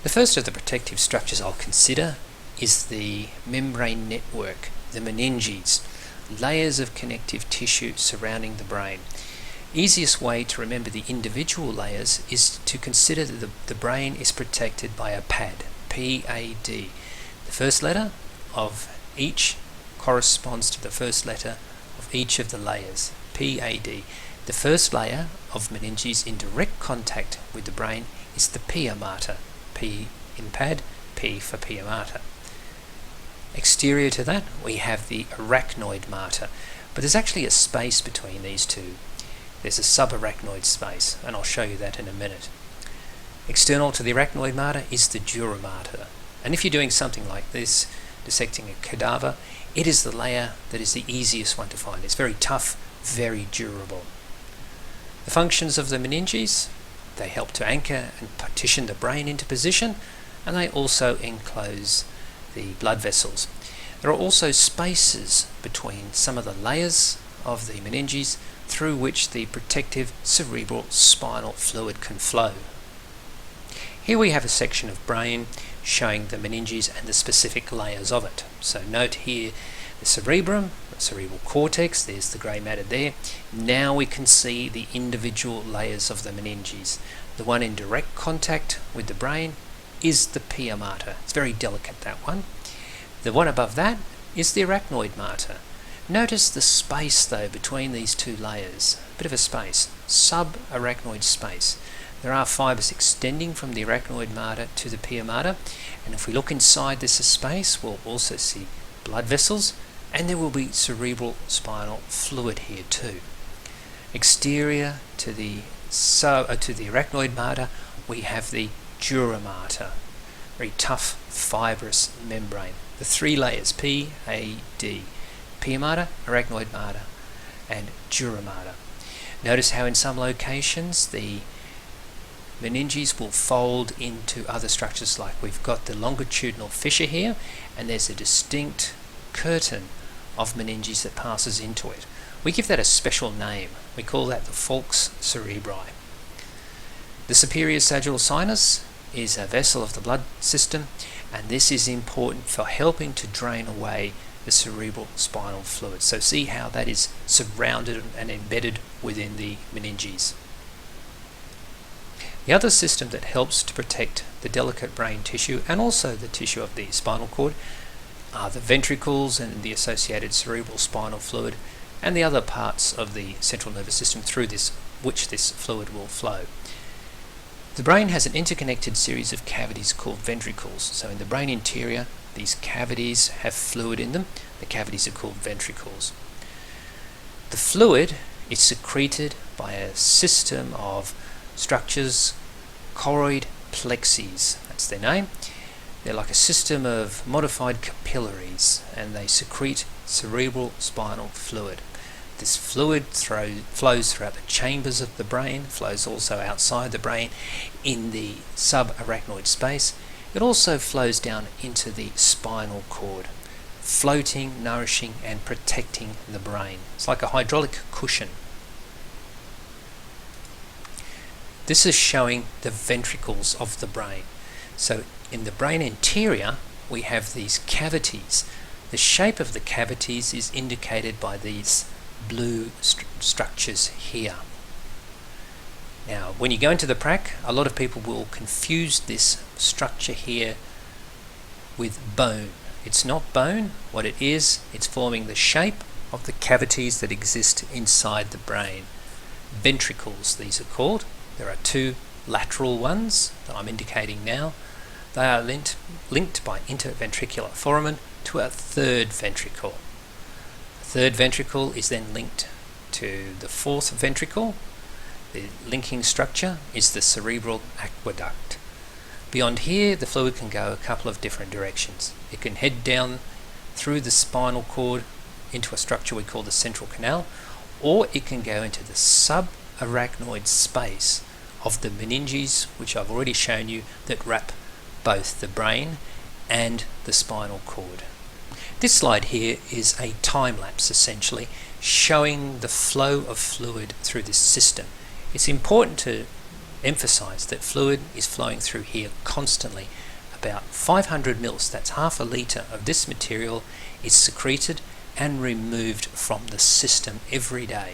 The first of the protective structures I'll consider is the membrane network, the meninges, layers of connective tissue surrounding the brain. Easiest way to remember the individual layers is to consider that the brain is protected by a pad, P-A-D. The first letter of each corresponds to the first letter of each of the layers, P-A-D. The first layer of meninges in direct contact with the brain is the pia mater, P in pad, P for pia mater. Exterior to that we have the arachnoid mater, but there's actually a space between these two. There's a subarachnoid space, and I'll show you that in a minute. External to the arachnoid mater is the dura mater, and if you're doing something like this, dissecting a cadaver, it is the layer that is the easiest one to find. It's very tough, very durable. The functions of the meninges: they help to anchor and partition the brain into position, and they also enclose the blood vessels. There are also spaces between some of the layers of the meninges through which the protective cerebral spinal fluid can flow. Here we have a section of brain showing the meninges and the specific layers of it. So note here the cerebrum, the cerebral cortex, there's the grey matter there. Now we can see the individual layers of the meninges. The one in direct contact with the brain is the pia mater. It's very delicate, that one. The one above that is the arachnoid mater. Notice the space though between these two layers, a bit of a space, subarachnoid space. There are fibres extending from the arachnoid mater to the pia mater, and if we look inside this space we'll also see blood vessels, and there will be cerebral spinal fluid here too. Exterior to the arachnoid mater we have the dura mater, very tough fibrous membrane. The three layers, P, A, D. Pia mater, arachnoid mater, and dura mater. Notice how in some locations the meninges will fold into other structures, like we've got the longitudinal fissure here, and there's a distinct curtain of meninges that passes into it. We give that a special name. We call that the falx cerebri. The superior sagittal sinus is a vessel of the blood system, and this is important for helping to drain away the cerebral spinal fluid. So see how that is surrounded and embedded within the meninges. The other system that helps to protect the delicate brain tissue and also the tissue of the spinal cord are the ventricles and the associated cerebral spinal fluid, and the other parts of the central nervous system through which this fluid will flow. The brain has an interconnected series of cavities called ventricles. So in the brain interior, these cavities have fluid in them. The cavities are called ventricles. The fluid is secreted by a system of structures, choroid plexes, that's their name. They're like a system of modified capillaries, and they secrete cerebral spinal fluid. This fluid flows throughout the chambers of the brain, flows also outside the brain in the subarachnoid space. It also flows down into the spinal cord, floating, nourishing and protecting the brain. It's like a hydraulic cushion. This is showing the ventricles of the brain. So in the brain interior we have these cavities. The shape of the cavities is indicated by these blue structures here. Now when you go into the prac, a lot of people will confuse this structure here with bone. It's not bone. What it is, it's forming the shape of the cavities that exist inside the brain. Ventricles, these are called. There are two lateral ones that I'm indicating now. They are linked by interventricular foramen to a third ventricle. The third ventricle is then linked to the fourth ventricle. The linking structure is the cerebral aqueduct. Beyond here, the fluid can go a couple of different directions. It can head down through the spinal cord into a structure we call the central canal, or it can go into the subarachnoid space of the meninges, which I've already shown you, that wrap both the brain and the spinal cord. This slide here is a time lapse essentially showing the flow of fluid through this system. It's important to emphasize that fluid is flowing through here constantly. About 500 mils, that's half a litre of this material, is secreted and removed from the system every day.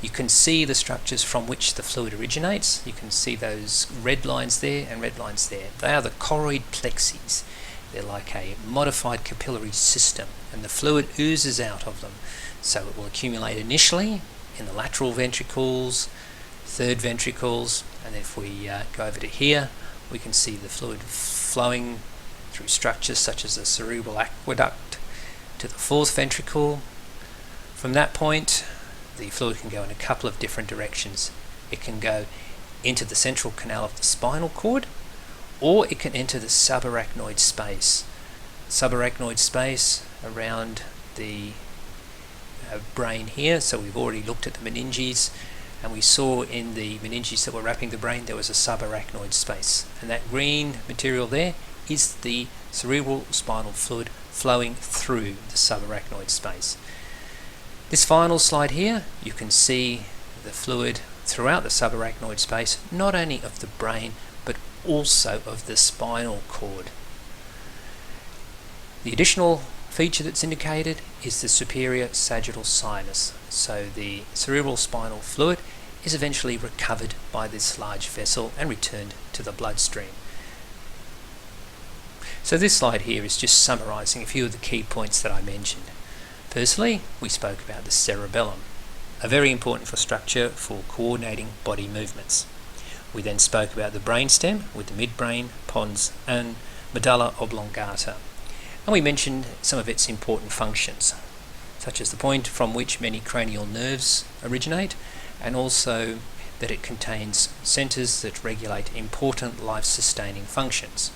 You can see the structures from which the fluid originates. You can see those red lines there and red lines there. They are the choroid plexes. They're like a modified capillary system, and the fluid oozes out of them. So it will accumulate initially in the lateral ventricles, third ventricles, and if we go over to here, we can see the fluid flowing through structures such as the cerebral aqueduct to the fourth ventricle. From that point, the fluid can go in a couple of different directions. It can go into the central canal of the spinal cord, or it can enter the subarachnoid space. Subarachnoid space around the brain here. So we've already looked at the meninges, and we saw in the meninges that were wrapping the brain there was a subarachnoid space, and that green material there is the cerebral spinal fluid flowing through the subarachnoid space. This final slide here, you can see the fluid throughout the subarachnoid space, not only of the brain but also of the spinal cord. The additional feature that's indicated is the superior sagittal sinus. So the cerebral spinal fluid is eventually recovered by this large vessel and returned to the bloodstream. So this slide here is just summarising a few of the key points that I mentioned. Firstly, we spoke about the cerebellum, a very important structure for coordinating body movements. We then spoke about the brainstem with the midbrain, pons and medulla oblongata. And we mentioned some of its important functions, such as the point from which many cranial nerves originate, and also that it contains centres that regulate important life-sustaining functions.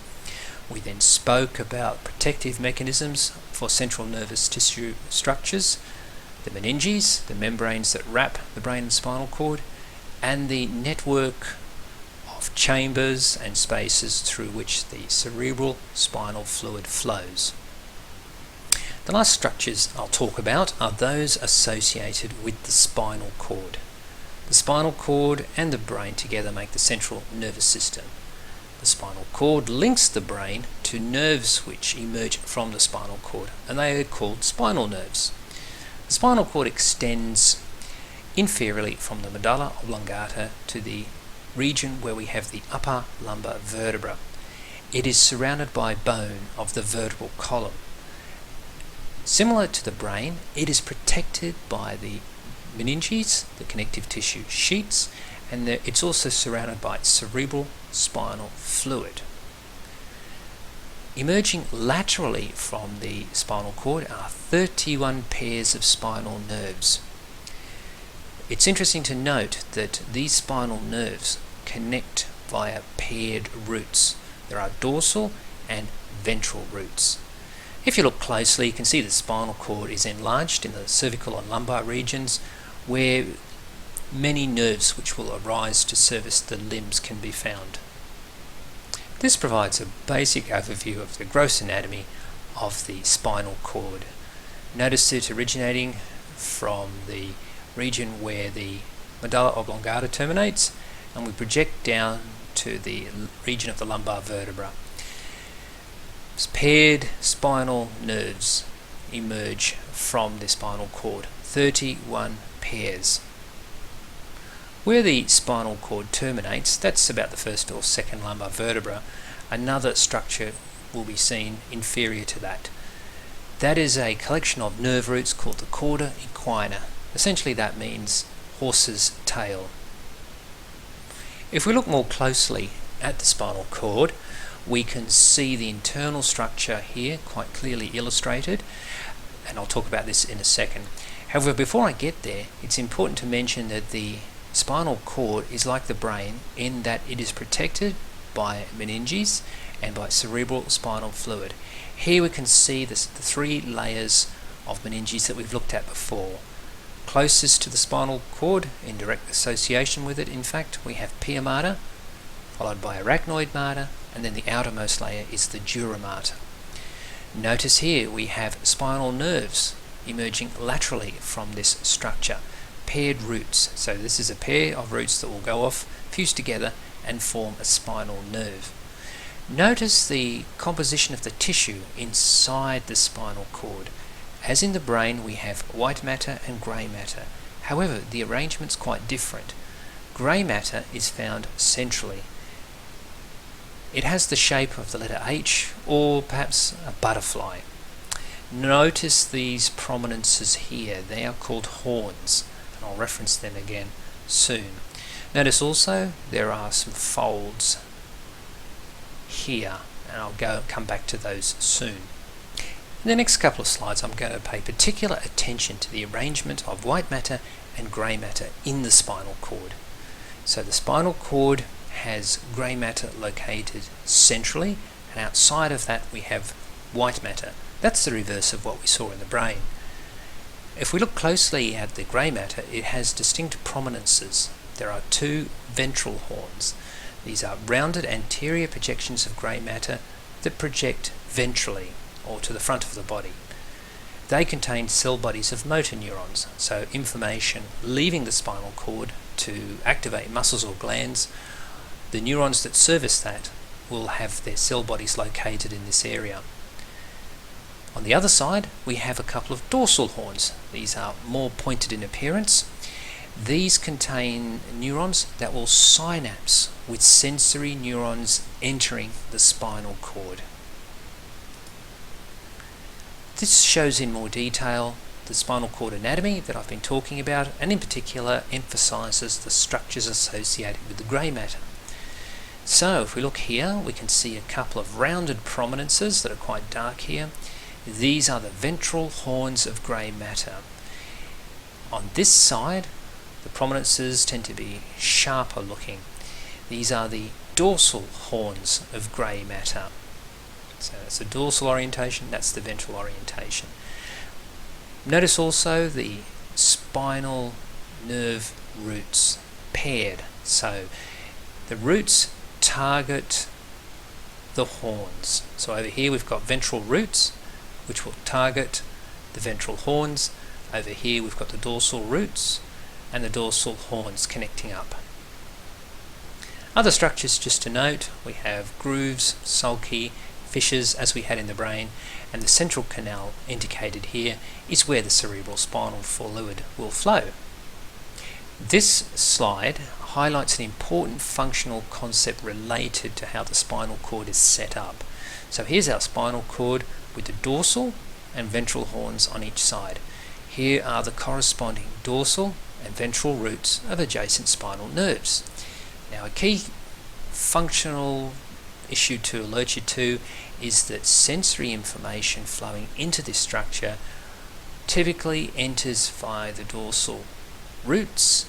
We then spoke about protective mechanisms for central nervous tissue structures, the meninges, the membranes that wrap the brain and spinal cord, and the network of chambers and spaces through which the cerebral spinal fluid flows. The last structures I'll talk about are those associated with the spinal cord. The spinal cord and the brain together make the central nervous system. The spinal cord links the brain to nerves which emerge from the spinal cord, and they are called spinal nerves. The spinal cord extends inferiorly from the medulla oblongata to the region where we have the upper lumbar vertebra. It is surrounded by bone of the vertebral column. Similar to the brain, it is protected by the meninges, the connective tissue sheets, and it's also surrounded by cerebral spinal fluid. Emerging laterally from the spinal cord are 31 pairs of spinal nerves. It's interesting to note that these spinal nerves connect via paired roots. There are dorsal and ventral roots. If you look closely, you can see the spinal cord is enlarged in the cervical and lumbar regions, where many nerves which will arise to service the limbs can be found. This provides a basic overview of the gross anatomy of the spinal cord. Notice it originating from the region where the medulla oblongata terminates, and we project down to the region of the lumbar vertebra. Paired spinal nerves emerge from the spinal cord, 31 pairs. Where the spinal cord terminates, that's about the first or second lumbar vertebra, another structure will be seen inferior to that. That is a collection of nerve roots called the cauda equina. Essentially that means horse's tail. If we look more closely at the spinal cord, we can see the internal structure here quite clearly illustrated, and I'll talk about this in a second. However, before I get there, it's important to mention that the spinal cord is like the brain in that it is protected by meninges and by cerebral spinal fluid. Here we can see the three layers of meninges that we've looked at before. Closest to the spinal cord, in direct association with it, in fact, we have pia mater, followed by arachnoid mater, and then the outermost layer is the dura mater. Notice here we have spinal nerves emerging laterally from this structure. paired roots. So this is a pair of roots that will go off, fuse together and form a spinal nerve. Notice the composition of the tissue inside the spinal cord. As in the brain, we have white matter and grey matter. However, the arrangement's quite different. Grey matter is found centrally. It has the shape of the letter H or perhaps a butterfly. Notice these prominences here. They are called horns, and I'll reference them again soon. Notice also there are some folds here, and I'll come back to those soon. In the next couple of slides, I'm going to pay particular attention to the arrangement of white matter and grey matter in the spinal cord. So the spinal cord has grey matter located centrally, and outside of that we have white matter. That's the reverse of what we saw in the brain. If we look closely at the grey matter, it has distinct prominences. There are two ventral horns. These are rounded anterior projections of grey matter that project ventrally, or to the front of the body. They contain cell bodies of motor neurons, so information leaving the spinal cord to activate muscles or glands. The neurons that service that will have their cell bodies located in this area. On the other side, we have a couple of dorsal horns. These are more pointed in appearance. These contain neurons that will synapse with sensory neurons entering the spinal cord. This shows in more detail the spinal cord anatomy that I've been talking about, and in particular emphasises the structures associated with the grey matter. So if we look here, we can see a couple of rounded prominences that are quite dark here. These are the ventral horns of grey matter. On this side, the prominences tend to be sharper looking. These are the dorsal horns of grey matter. So that's the dorsal orientation, that's the ventral orientation. Notice also the spinal nerve roots paired. So the roots target the horns. So over here we've got ventral roots, which will target the ventral horns. Over here we've got the dorsal roots and the dorsal horns connecting up. Other structures just to note, we have grooves, sulci, fissures as we had in the brain, and the central canal indicated here is where the cerebral spinal fluid will flow. This slide highlights an important functional concept related to how the spinal cord is set up. So here's our spinal cord with the dorsal and ventral horns on each side. Here are the corresponding dorsal and ventral roots of adjacent spinal nerves. Now, a key functional issue to alert you to is that sensory information flowing into this structure typically enters via the dorsal roots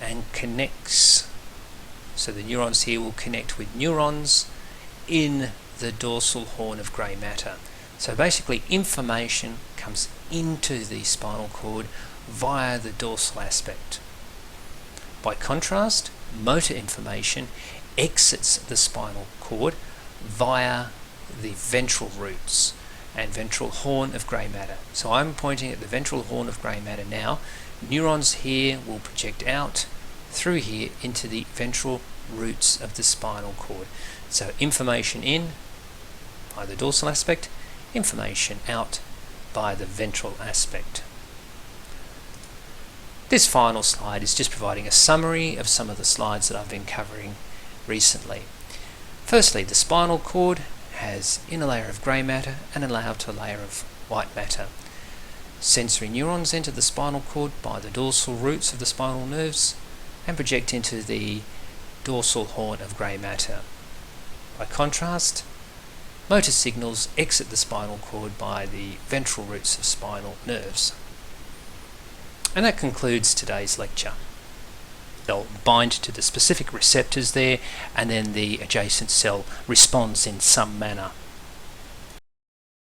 and connects. So the neurons here will connect with neurons in the dorsal horn of grey matter. So basically information comes into the spinal cord via the dorsal aspect. By contrast, motor information exits the spinal cord via the ventral roots and ventral horn of grey matter. So I'm pointing at the ventral horn of grey matter now. Neurons here will project out through here into the ventral roots of the spinal cord. So information in by the dorsal aspect, information out by the ventral aspect. This final slide is just providing a summary of some of the slides that I've been covering recently. Firstly, the spinal cord has inner layer of grey matter and an outer layer of white matter. Sensory neurons enter the spinal cord by the dorsal roots of the spinal nerves and project into the dorsal horn of grey matter. By contrast, motor signals exit the spinal cord by the ventral roots of spinal nerves. And that concludes today's lecture. They'll bind to the specific receptors there, and then the adjacent cell responds in some manner